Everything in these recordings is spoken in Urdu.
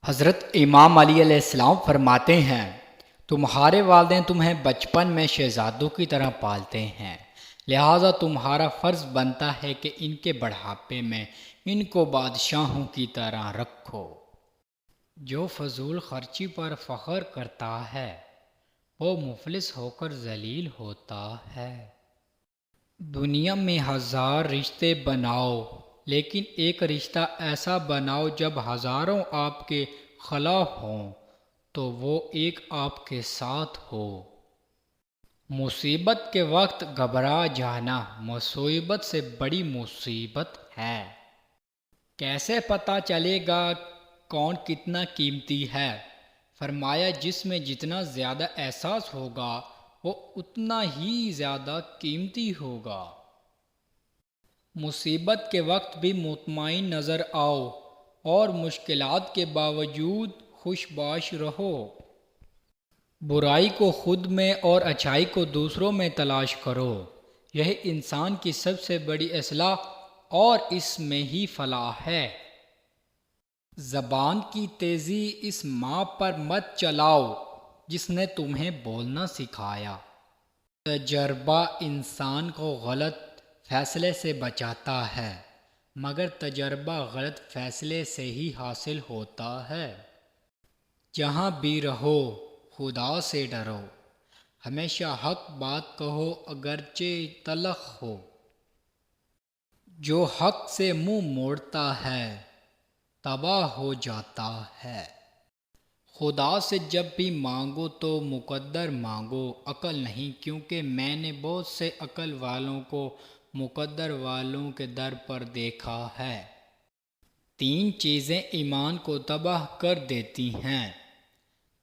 حضرت امام علی علیہ السلام فرماتے ہیں، تمہارے والدین تمہیں بچپن میں شہزادوں کی طرح پالتے ہیں، لہٰذا تمہارا فرض بنتا ہے کہ ان کے بڑھاپے میں ان کو بادشاہوں کی طرح رکھو۔ جو فضول خرچی پر فخر کرتا ہے وہ مفلس ہو کر ذلیل ہوتا ہے۔ دنیا میں ہزار رشتے بناؤ، لیکن ایک رشتہ ایسا بناؤ جب ہزاروں آپ کے خلاف ہوں تو وہ ایک آپ کے ساتھ ہو۔ مصیبت کے وقت گھبرا جانا مصیبت سے بڑی مصیبت ہے۔ کیسے پتہ چلے گا کون کتنا قیمتی ہے؟ فرمایا، جس میں جتنا زیادہ احساس ہوگا وہ اتنا ہی زیادہ قیمتی ہوگا۔ مصیبت کے وقت بھی مطمئن نظر آؤ اور مشکلات کے باوجود خوش باش رہو۔ برائی کو خود میں اور اچھائی کو دوسروں میں تلاش کرو، یہ انسان کی سب سے بڑی اصلاح اور اس میں ہی فلاح ہے۔ زبان کی تیزی اس ماں پر مت چلاؤ جس نے تمہیں بولنا سکھایا۔ تجربہ انسان کو غلط فیصلے سے بچاتا ہے، مگر تجربہ غلط فیصلے سے ہی حاصل ہوتا ہے۔ جہاں بھی رہو خدا سے ڈرو، ہمیشہ حق بات کہو اگرچہ تلخ ہو۔ جو حق سے منہ موڑتا ہے تباہ ہو جاتا ہے۔ خدا سے جب بھی مانگو تو مقدر مانگو، عقل نہیں، کیونکہ میں نے بہت سے عقل والوں کو مقدر والوں کے در پر دیکھا ہے۔ 3 چیزیں ایمان کو تباہ کر دیتی ہیں: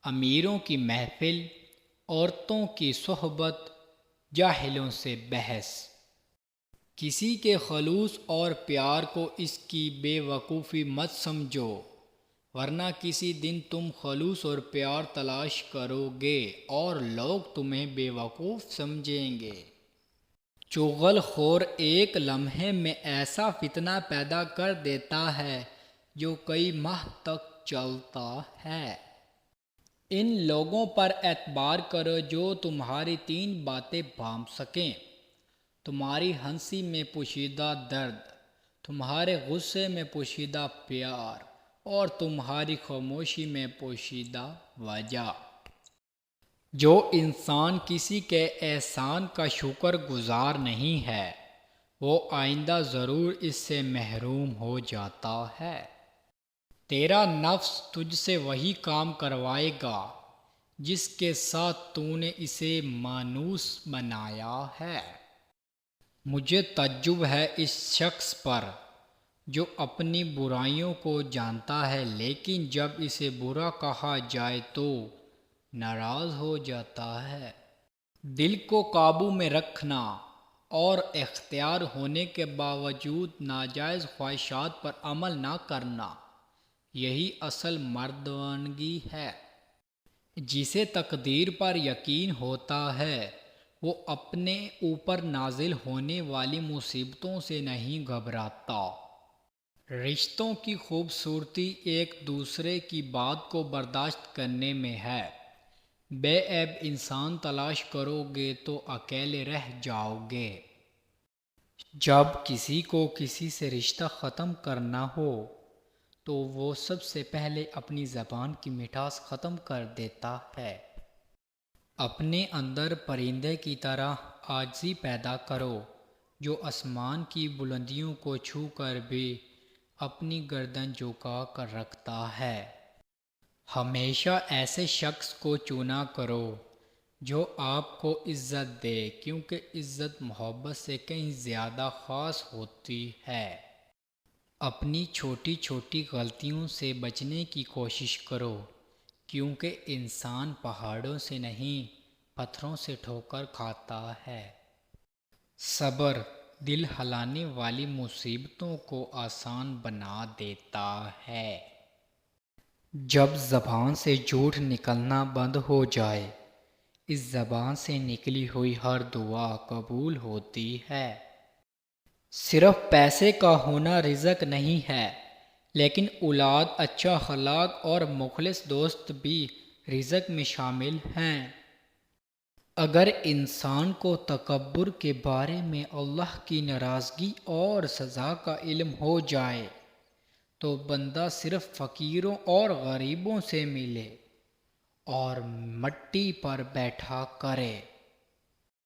امیروں کی محفل، عورتوں کی صحبت، جاہلوں سے بحث۔ کسی کے خلوص اور پیار کو اس کی بے وقوفی مت سمجھو، ورنہ کسی دن تم خلوص اور پیار تلاش کرو گے اور لوگ تمہیں بے وقوف سمجھیں گے۔ چغل خور ایک لمحے میں ایسا فتنہ پیدا کر دیتا ہے جو کئی ماہ تک چلتا ہے۔ ان لوگوں پر اعتبار کرو جو تمہاری 3 باتیں بھانپ سکیں: تمہاری ہنسی میں پوشیدہ درد، تمہارے غصے میں پوشیدہ پیار، اور تمہاری خاموشی میں پوشیدہ وجہ۔ جو انسان کسی کے احسان کا شکر گزار نہیں ہے وہ آئندہ ضرور اس سے محروم ہو جاتا ہے۔ تیرا نفس تجھ سے وہی کام کروائے گا جس کے ساتھ تو نے اسے مانوس بنایا ہے۔ مجھے تعجب ہے اس شخص پر جو اپنی برائیوں کو جانتا ہے لیکن جب اسے برا کہا جائے تو ناراض ہو جاتا ہے۔ دل کو قابو میں رکھنا اور اختیار ہونے کے باوجود ناجائز خواہشات پر عمل نہ کرنا، یہی اصل مردانگی ہے۔ جسے تقدیر پر یقین ہوتا ہے وہ اپنے اوپر نازل ہونے والی مصیبتوں سے نہیں گھبراتا۔ رشتوں کی خوبصورتی ایک دوسرے کی بات کو برداشت کرنے میں ہے۔ بے عیب انسان تلاش کرو گے تو اکیلے رہ جاؤ گے۔ جب کسی کو کسی سے رشتہ ختم کرنا ہو تو وہ سب سے پہلے اپنی زبان کی مٹھاس ختم کر دیتا ہے۔ اپنے اندر پرندے کی طرح عاجزی پیدا کرو جو آسمان کی بلندیوں کو چھو کر بھی اپنی گردن جھکا کر رکھتا ہے۔ ہمیشہ ایسے شخص کو چنا کرو جو آپ کو عزت دے، کیونکہ عزت محبت سے کہیں زیادہ خاص ہوتی ہے۔ اپنی چھوٹی چھوٹی غلطیوں سے بچنے کی کوشش کرو، کیونکہ انسان پہاڑوں سے نہیں پتھروں سے ٹھوکر کھاتا ہے۔ صبر دل ہلانے والی مصیبتوں کو آسان بنا دیتا ہے۔ جب زبان سے جھوٹ نکلنا بند ہو جائے، اس زبان سے نکلی ہوئی ہر دعا قبول ہوتی ہے۔ صرف پیسے کا ہونا رزق نہیں ہے، لیکن اولاد، اچھا اخلاق اور مخلص دوست بھی رزق میں شامل ہیں۔ اگر انسان کو تکبر کے بارے میں اللہ کی ناراضگی اور سزا کا علم ہو جائے تو بندہ صرف فقیروں اور غریبوں سے ملے اور مٹی پر بیٹھا کرے۔